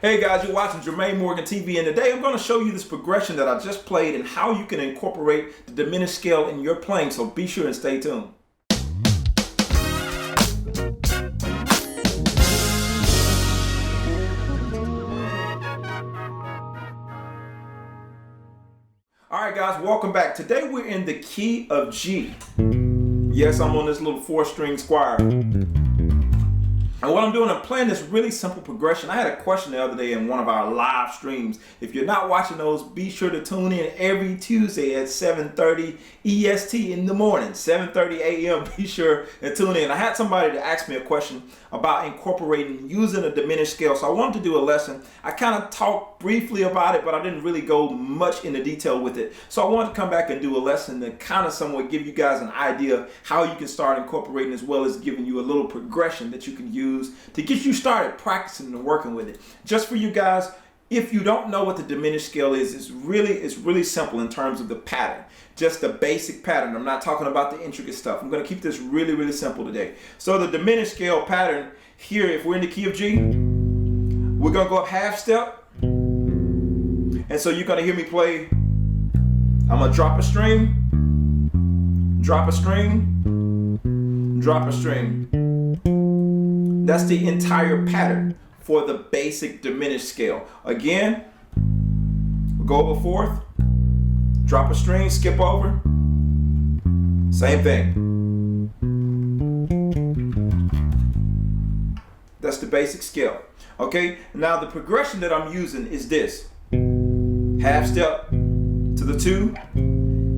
Hey guys, you're watching Jermaine Morgan TV, and today I'm going to show you this progression that I just played and how you can incorporate the diminished scale in your playing, so be sure and stay tuned. Alright guys, welcome back. Today we're in the key of G. Yes, I'm on this little 4-string squire. And what I'm doing, I'm playing this really simple progression. I had a question the other day in one of our live streams. If you're not watching those, be sure to tune in every Tuesday at 7:30 EST in the morning, 7:30 a.m. Be sure to tune in. I had somebody to ask me a question about incorporating using a diminished scale. So I wanted to do a lesson. I kind of talked briefly about it, but I didn't really go much into detail with it. So I wanted to come back and do a lesson to kind of somewhat give you guys an idea how you can start incorporating, as well as giving you a little progression that you can use to get you started practicing and working with it. Just for you guys, if you don't know what the diminished scale is, it's really simple in terms of the pattern. Just the basic pattern. I'm not talking about the intricate stuff. I'm going to keep this really simple today. So the diminished scale pattern here, if we're in the key of G, we're going to go up half step. And so you're going to hear me play. I'm going to drop a string, drop a string, drop a string. That's the entire pattern for the basic diminished scale. Again, we'll go over fourth, drop a string, skip over, same thing. That's the basic scale. Okay, now the progression that I'm using is this: half step to the 2,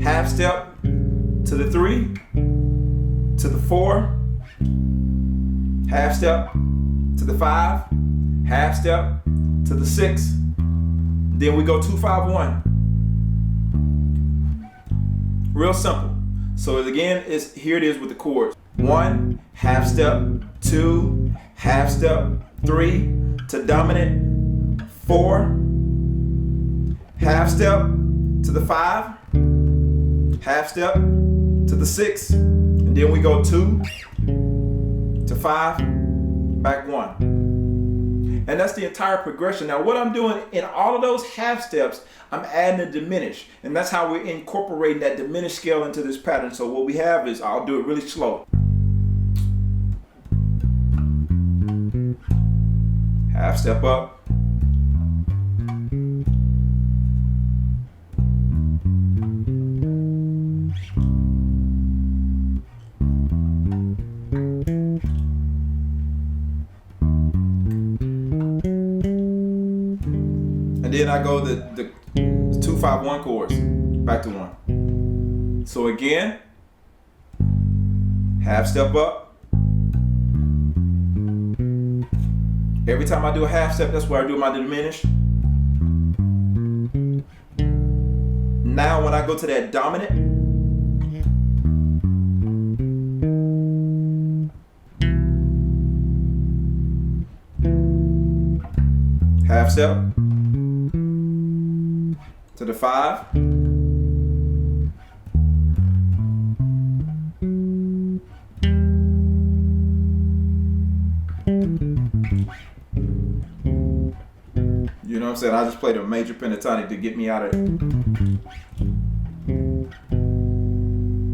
half step to the 3, to the 4, half step to the 5, half step to the 6, then we go 2-5-1. Real simple. So again, here it is with the chords. 1, half step, 2, half step, 3 to dominant, 4, half step to the 5, half step to the 6, and then we go 2 to 5, back 1. And that's the entire progression. Now what I'm doing in all of those half steps, I'm adding a diminish, and that's how we're incorporating that diminished scale into this pattern. So what we have is, I'll do it really slow. Half step up, and then I go the 2-5-1 chords back to 1. So again, half step up. Every time I do a half step, that's where I do my diminished. Now when I go to that dominant, half step to the 5, you know what I'm saying? I just played a major pentatonic to get me out of it.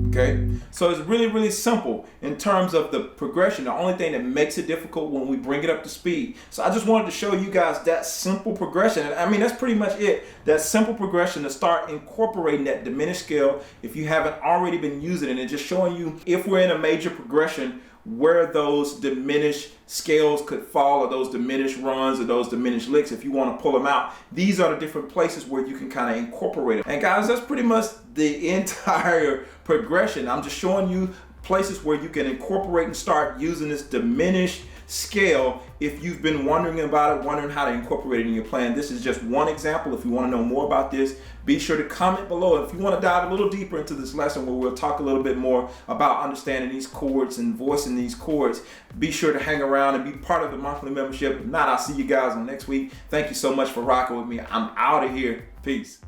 Okay, so it's really simple in terms of the progression. The only thing that makes it difficult when we bring it up to speed. So I just wanted to show you guys that simple progression. And I mean, that's pretty much it. That simple progression to start incorporating that diminished scale if you haven't already been using it, and just showing you, if we're in a major progression, where those diminished scales could fall, or those diminished runs, or those diminished licks. If you want to pull them out, these are the different places where you can kind of incorporate them. And guys, that's pretty much the entire progression. I'm just showing you places where you can incorporate and start using this diminished scale. If you've been wondering about it, wondering how to incorporate it in your plan, this is just one example. If you want to know more about this, be sure to comment below. If you want to dive a little deeper into this lesson, where we'll talk a little bit more about understanding these chords and voicing these chords, be sure to hang around and be part of the monthly membership. If not, I'll see you guys on next week. Thank you so much for rocking with me. I'm out of here. Peace.